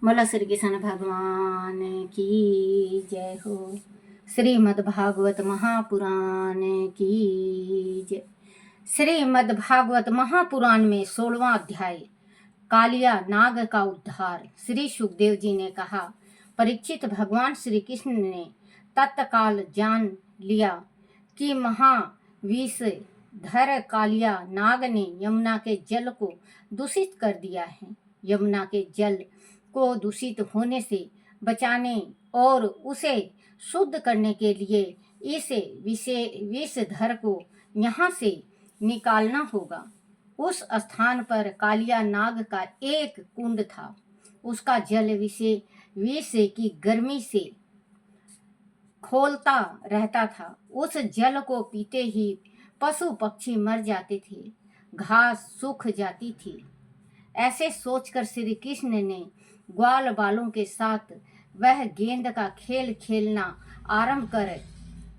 बोला श्री कृष्ण भगवान की जय हो। श्रीमद् भागवत महापुराण की जय। श्रीमद् भागवत महापुराण में 16वां अध्याय कालिया नाग का उद्धार। श्री सुखदेव जी ने कहा, परीक्षित, भगवान श्री कृष्ण ने तत्काल जान लिया कि महाविषधर कालिया नाग ने यमुना के जल को दूषित कर दिया है। यमुना के जल को दूषित होने से बचाने और उसे शुद्ध करने के लिए इस विषधर को यहाँ से निकालना होगा। उस स्थान पर कालिया नाग का एक कुंड था। उसका जल विष की गर्मी से खौलता रहता था। उस जल को पीते ही पशु पक्षी मर जाते थे, घास सूख जाती थी। ऐसे सोचकर श्री कृष्ण ने ग्वाल बालों के साथ वह गेंद का खेल खेलना आरंभ कर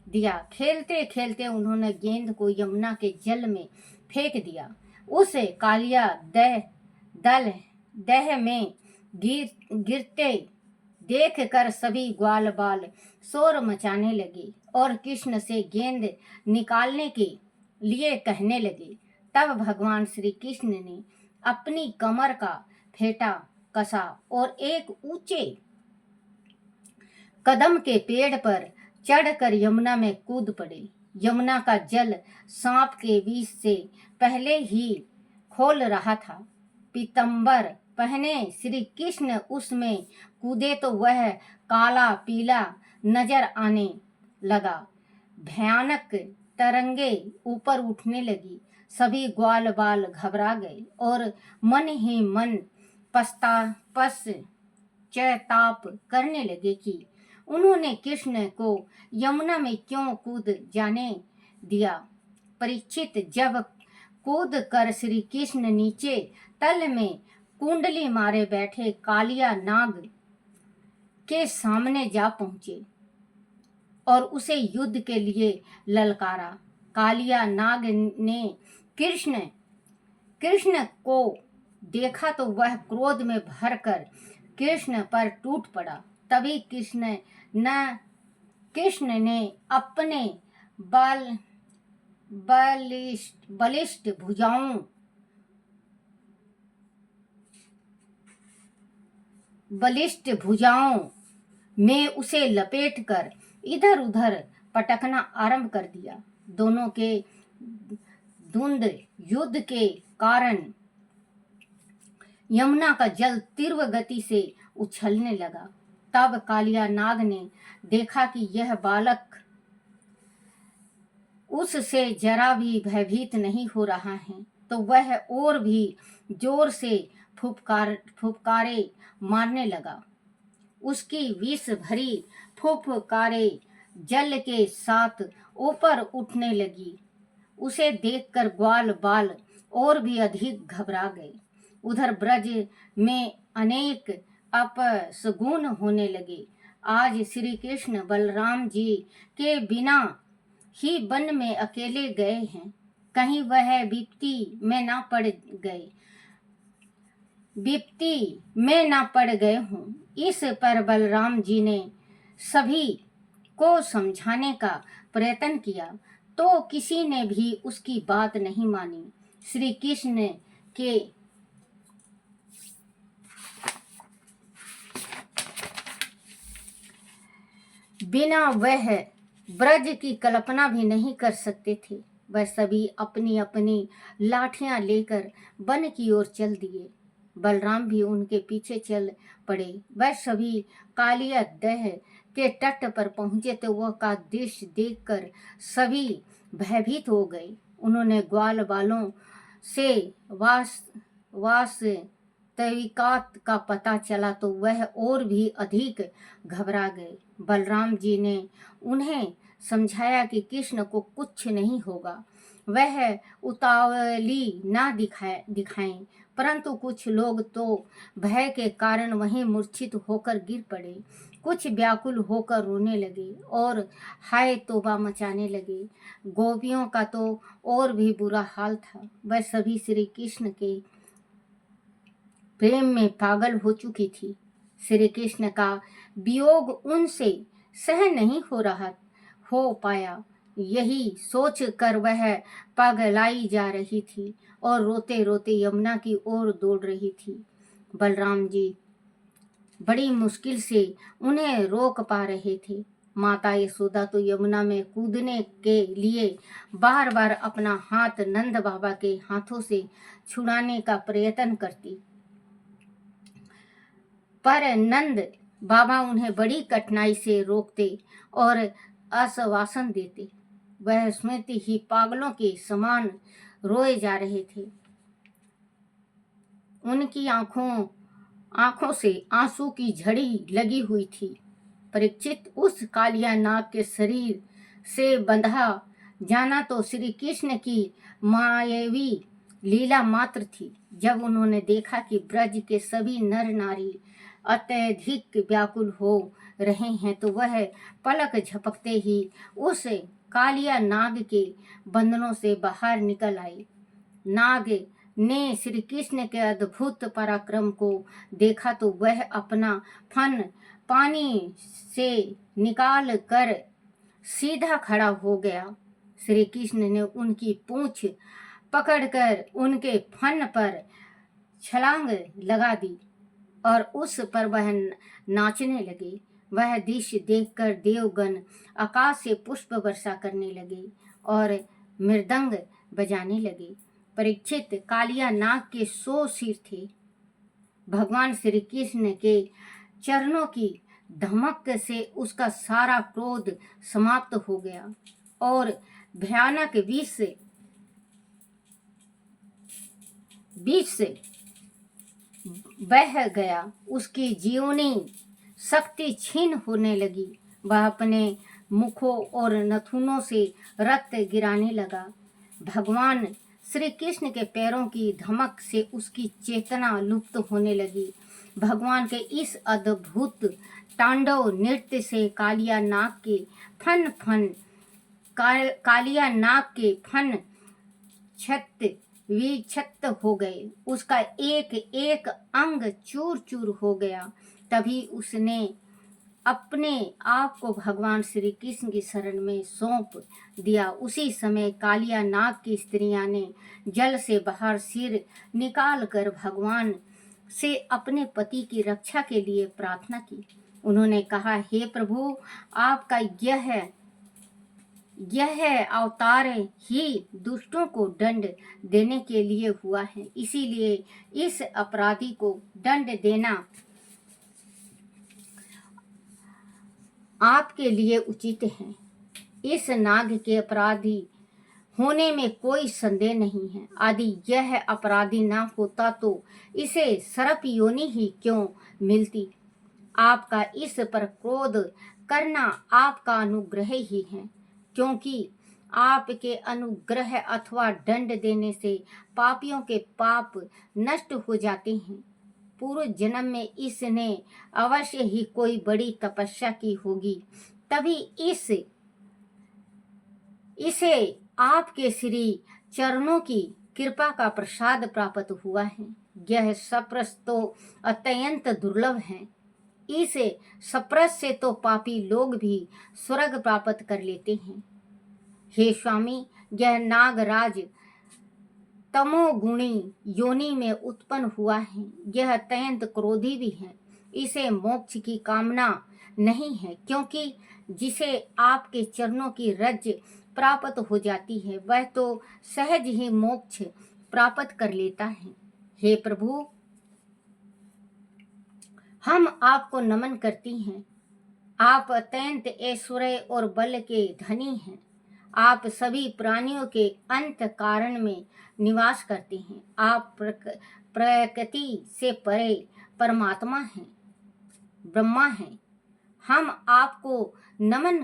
दिया। खेलते खेलते उन्होंने गेंद को यमुना के जल में फेंक दिया। उस कालिया दह में गिरते देख कर सभी ग्वाल बाल शोर मचाने लगे और कृष्ण से गेंद निकालने के लिए कहने लगे। तब भगवान श्री कृष्ण ने अपनी कमर का फेंटा कसा और एक ऊंचे कदम के पेड़ पर चढ़कर यमुना में कूद पड़े। यमुना का जल सांप के विष से पहले ही खोल रहा था। पीतंबर पहने श्री कृष्ण उसमें कूदे तो वह काला पीला नजर आने लगा। भयानक तरंगे ऊपर उठने लगी। सभी ग्वाल बाल घबरा गए और मन ही मन पश्चाताप करने लगे कि उन्होंने कृष्ण को यमुना में क्यों कूद जाने दिया। परीक्षित, जब कूद कर श्री कृष्ण नीचे तल में कुंडली मारे बैठे कालिया नाग के सामने जा पहुंचे और उसे युद्ध के लिए ललकारा। कालिया नाग ने कृष्ण को देखा तो वह क्रोध में भरकर कृष्ण पर टूट पड़ा। तभी कृष्ण ने अपने बलिष्ठ भुजाओं में उसे लपेटकर इधर उधर पटकना आरंभ कर दिया। दोनों के द्वंद्व युद्ध के कारण यमुना का जल तीव्र गति से उछलने लगा। तब कालिया नाग ने देखा कि यह बालक उससे जरा भी भयभीत नहीं हो रहा है, तो वह और भी जोर से फुफकारे मारने लगा। उसकी विष भरी फुफकारे जल के साथ ऊपर उठने लगी। उसे देखकर ग्वाल बाल और भी अधिक घबरा गए। उधर ब्रज में अनेक अपशगुन होने लगे। आज श्री कृष्ण बलराम जी के बिना ही वन में अकेले गए हैं, कहीं वह विपत्ति में ना पड़ गए हों। इस पर बलराम जी ने सभी को समझाने का प्रयत्न किया तो किसी ने भी उसकी बात नहीं मानी। श्री कृष्ण के बिना वह ब्रज की कल्पना भी नहीं कर सकते थे। वह सभी अपनी अपनी लाठियां लेकर वन की ओर चल दिए। बलराम भी उनके पीछे चल पड़े। वह सभी कालिया दह के तट पर पहुंचे तो वह का दृश्य देखकर सभी भयभीत हो गए। उन्होंने ग्वाल बालों से वास्तविकात का पता चला तो वह और भी अधिक घबरा गए। बलराम जी ने उन्हें समझाया कि कृष्ण को कुछ नहीं होगा, वह उतावली ना दिखाएं। परंतु कुछ लोग तो भय के कारण वहीं मूर्छित होकर गिर पड़े। कुछ व्याकुल होकर रोने लगे और हाय तौबा मचाने लगे। गोपियों का तो और भी बुरा हाल था। वह सभी श्री कृष्ण के प्रेम में पागल हो चुकी थी। श्री कृष्ण का वियोग उनसे सहन नहीं हो पाया। यही सोच कर वह पगलाई जा रही थी और रोते रोते यमुना की ओर दौड़ रही थी। बलराम जी बड़ी मुश्किल से उन्हें रोक पा रहे थे। माता यशोदा तो यमुना में कूदने के लिए बार बार अपना हाथ नंद बाबा के हाथों से छुड़ाने का प्रयत्न करती, पर नंद बाबा उन्हें बड़ी कठिनाई से रोकते और आश्वासन देते। वह स्मृति ही पागलों के समान रोए जा रहे थे। उनकी आंखों से आंसू की झड़ी लगी हुई थी। परीक्षित, उस कालिया नाग के शरीर से बंधा जाना तो श्री कृष्ण की मायावी लीला मात्र थी। जब उन्होंने देखा कि ब्रज के सभी नर नारी अत्यधिक व्याकुल हो रहे हैं तो वह पलक झपकते ही उस कालिया नाग के बंधनों से बाहर निकल आए। नाग ने श्री कृष्ण के अद्भुत पराक्रम को देखा तो वह अपना फन पानी से निकाल कर सीधा खड़ा हो गया। श्री कृष्ण ने उनकी पूंछ पकड़कर उनके फन पर छलांग लगा दी और उस पर वह नाचने लगे। वह दृश्य देखकर देवगण आकाश से पुष्प वर्षा करने लगे और मृदंग बजाने लगे। परीक्षित, कालिया नाग के 100 सिर थे। भगवान श्री कृष्ण के चरणों की धमक से उसका सारा क्रोध समाप्त हो गया और भयानक विष बह गया। उसकी जीवनी शक्ति छीन होने लगी। वह अपने मुखों और नथुनों से रक्त गिराने लगा। भगवान श्री कृष्ण के पैरों की धमक से उसकी चेतना लुप्त होने लगी। भगवान के इस अद्भुत तांडव नृत्य से कालिया नाग के फन विक्षत हो गए। उसका एक एक अंग चूर चूर हो गया। तभी उसने अपने आप को भगवान श्री कृष्ण की शरण में सौंप दिया। उसी समय कालिया नाग की स्त्रियां ने जल से बाहर सिर निकाल कर भगवान से अपने पति की रक्षा के लिए प्रार्थना की। उन्होंने कहा, हे प्रभु, आपका यह अवतार ही दुष्टों को दंड देने के लिए हुआ है, इसीलिए इस अपराधी को दंड देना आपके लिए उचित है। इस नाग के अपराधी होने में कोई संदेह नहीं है। यदि यह अपराधी ना होता तो इसे सर्प योनि ही क्यों मिलती। आपका इस पर क्रोध करना आपका अनुग्रह ही है, क्योंकि आपके अनुग्रह अथवा दंड देने से पापियों के पाप नष्ट हो जाते हैं। पूर्व जन्म में इसने अवश्य ही कोई बड़ी तपस्या की होगी, तभी इसे आपके श्री चरणों की कृपा का प्रसाद प्राप्त हुआ है। यह सप्रस तो अत्यंत दुर्लभ है। इस सप्रस से तो पापी लोग भी स्वर्ग प्राप्त कर लेते हैं। हे स्वामी, यह नागराज तमोगुणी योनि में उत्पन्न हुआ है। यह अत्यंत क्रोधी भी है। इसे मोक्ष की कामना नहीं है, क्योंकि जिसे आपके चरणों की रज प्राप्त हो जाती है वह तो सहज ही मोक्ष प्राप्त कर लेता है। हे प्रभु, हम आपको नमन करती हैं। आप अत्यंत ऐश्वर्य और बल के धनी हैं। आप सभी प्राणियों के अंत कारण में निवास करते हैं। आप प्रकृति से परे परमात्मा हैं, ब्रह्मा हैं। हम आपको नमन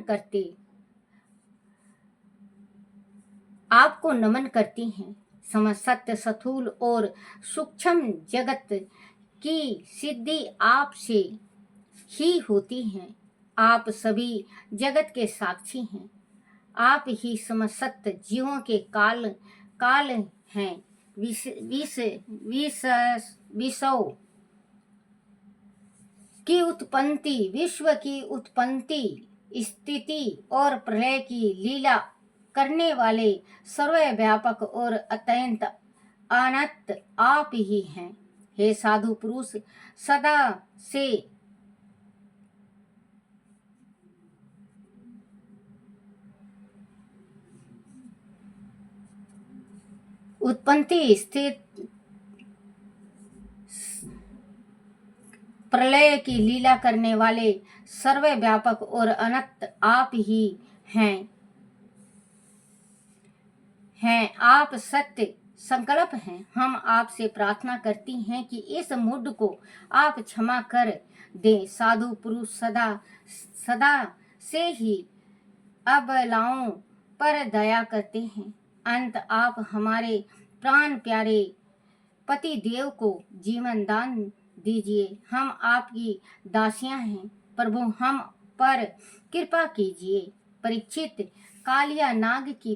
करती हैं। समस्त स्थूल और सूक्ष्म जगत की सिद्धि आपसे ही होती है। आप सभी जगत के साक्षी हैं। आप ही समस्त जीवों के काल हैं। विषौ की उत्पत्ति, विश्व की उत्पत्ति, स्थिति और प्रलय की लीला करने वाले सर्वव्यापक और अत्यंत अनंत आप ही हैं। हे साधु पुरुष, सदा से उत्पत्ति, स्थिति, प्रलय की लीला करने वाले सर्वव्यापक और अनंत आप ही हैं। आप सत्य संकल्प हैं। हम आपसे प्रार्थना करती हैं कि इस मूड को आप क्षमा कर दें। साधु पुरुष सदा सदा से ही अबलाओं पर दया करते हैं। अंत आप हमारे प्राण प्यारे पति देव को जीवन दान दीजिए। हम आपकी दासियां हैं, प्रभु हम पर कृपा कीजिए। परीक्षित, कालिया नाग की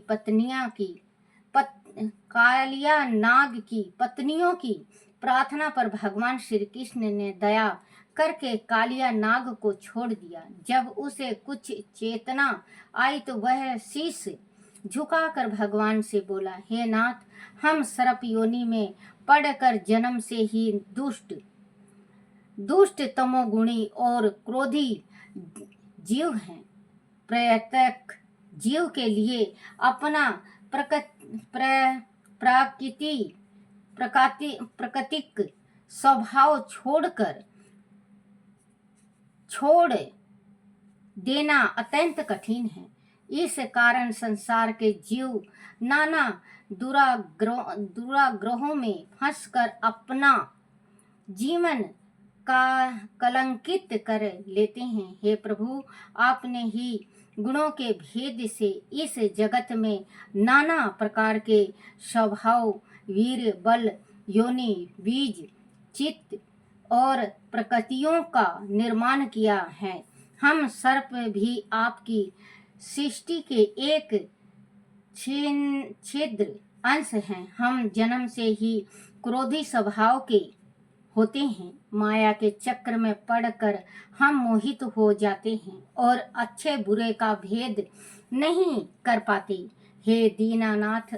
पत्नियों की प्रार्थना पर भगवान श्री कृष्ण ने दया करके कालिया नाग को छोड़ दिया। जब उसे कुछ चेतना आई तो वह शीश झुकाकर भगवान से बोला, हे नाथ, हम सर्प योनि में पड़कर जन्म से ही दुष्ट तमोगुणी और क्रोधी जीव हैं। प्रत्येक जीव के लिए अपना प्राकृतिक स्वभाव छोड़ देना अत्यंत कठिन है। इस कारण संसार के जीव नाना दुराग्रहों में फंसकर अपना जीवन का कलंकित कर लेते हैं। हे प्रभु, आपने ही गुणों के भेद से इस जगत में नाना प्रकार के स्वभाव, वीर, बल, योनि, बीज, चित्त और प्रकृतियों का निर्माण किया है। हम सर्प भी आपकी सृष्टि के एक छिद्र अंश हैं। हम जन्म से ही क्रोधी स्वभाव के होते हैं। माया के चक्र में पड़कर हम मोहित हो जाते हैं और अच्छे बुरे का भेद नहीं कर पाते। हे दीनानाथ,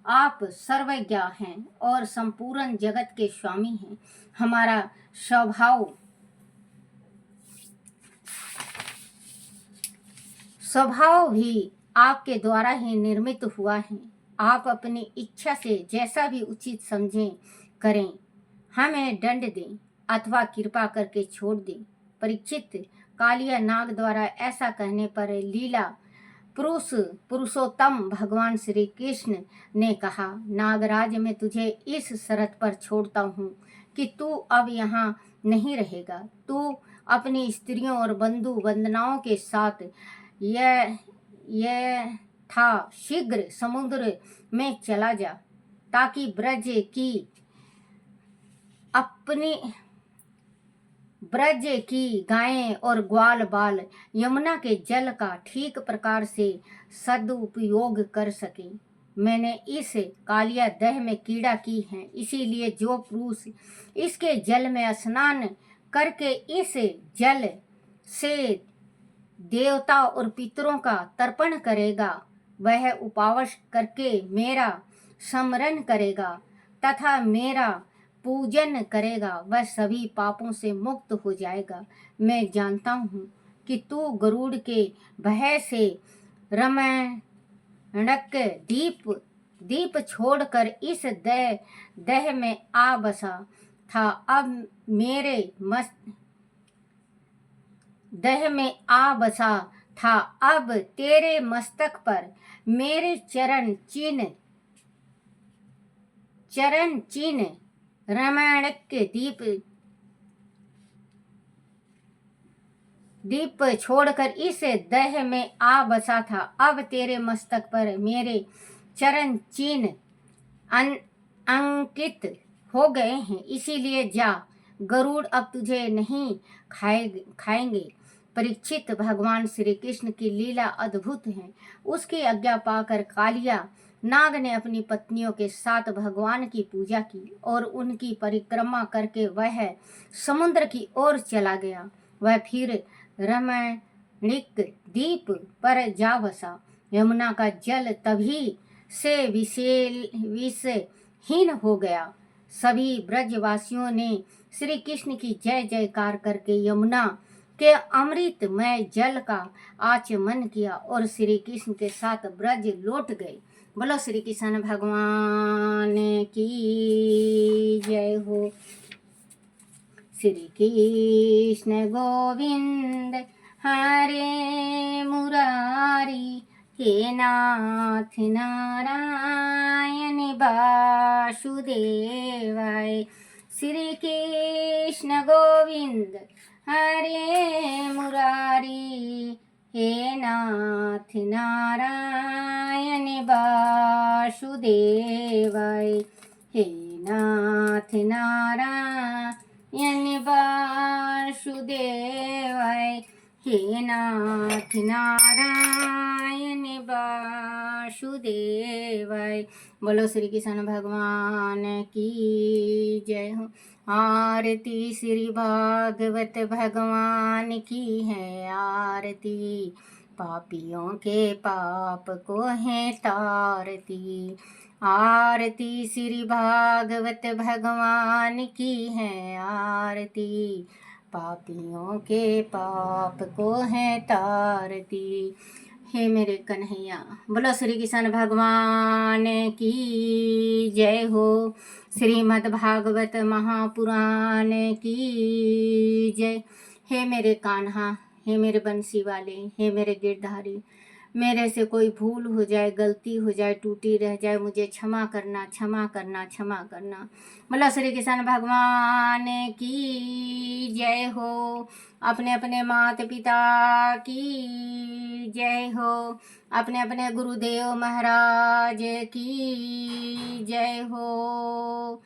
आप सर्वज्ञ हैं और संपूर्ण जगत के स्वामी हैं। हमारा स्वभाव भी आपके द्वारा ही निर्मित हुआ है। आप अपनी इच्छा से जैसा भी उचित समझें करें। हमें दंड दें अथवा कृपा करके छोड़ दें। परीक्षित, कालिया नाग द्वारा ऐसा कहने पर लीला पुरुषोत्तम भगवान श्री कृष्ण ने कहा, नागराज, मैं तुझे इस शर्त पर छोड़ता हूँ कि तू अब यहाँ नहीं रहेगा। तू अपनी स्त्रियों और बंधु बंधनाओं के साथ यह था शीघ्र समुद्र में चला जा, ताकि ब्रज की गायें और ग्वाल बाल यमुना के जल का ठीक प्रकार से सदुपयोग कर सके। मैंने इस कालिया दह में कीड़ा की है, इसीलिए जो पुरुष इसके जल में स्नान करके इस जल से देवता और पितरों का तर्पण करेगा, वह उपवास करके मेरा स्मरण करेगा तथा मेरा पूजन करेगा, वह सभी पापों से मुक्त हो जाएगा। मैं जानता हूँ कि तू गरुड़ के भय से रमणक दीप छोड़कर इस दह में आ बसा था। अब तेरे मस्तक पर मेरे चरण चिन्ह रामायण के दीप छोड़कर इस दह में आ बसा था। अब तेरे मस्तक पर मेरे चरण चिन्ह अंकित हो गए हैं, इसीलिए जा, गरुड़ अब तुझे नहीं खाएंगे। परीक्षित, भगवान श्री कृष्ण की लीला अद्भुत है। उसकी आज्ञा पाकर कालिया नाग ने अपनी पत्नियों के साथ भगवान की पूजा की और उनकी परिक्रमा करके वह समुद्र की ओर चला गया। वह फिर रमणीक द्वीप पर जा बसा। यमुना का जल तभी से विषहीन हो गया। सभी ब्रजवासियों ने श्री कृष्ण की जय जयकार करके यमुना के अमृतमय जल का आचमन किया और श्री कृष्ण के साथ ब्रज लौट गए। बोलो श्री कृष्ण भगवान की जय हो। श्री कृष्ण गोविंद हरे मुरारी, हे नाथ नारायण वासुदेवाय। श्री कृष्ण गोविंद हरे मुरारी, हे नाथ नारायण वासुदेवाय। हे नाथ नारायण वासुदेवाय। हे नाथ नारायण वासुदेवाय। बोलो श्री कृष्ण भगवान की जय हो। आरती श्री भागवत भगवान की है आरती, पापियों के पाप को है तारती। आरती श्री भागवत भगवान की है आरती, पापियों के पाप को है तारती। हे मेरे कन्हैया, बोलो श्री कृष्ण भगवान की जय हो। श्रीमद् भागवत महापुराण की जय। हे मेरे कान्हा, हे मेरे बंसी वाले, हे मेरे गिरधारी, मेरे से कोई भूल हो जाए, गलती हो जाए, टूटी रह जाए, मुझे क्षमा करना, क्षमा करना, क्षमा करना। बोलो श्री कृष्ण भगवान की जय हो। अपने अपने माता पिता की जय हो। अपने अपने गुरुदेव महाराज की जय हो।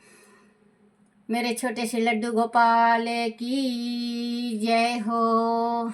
मेरे छोटे से लड्डू गोपाल की जय हो।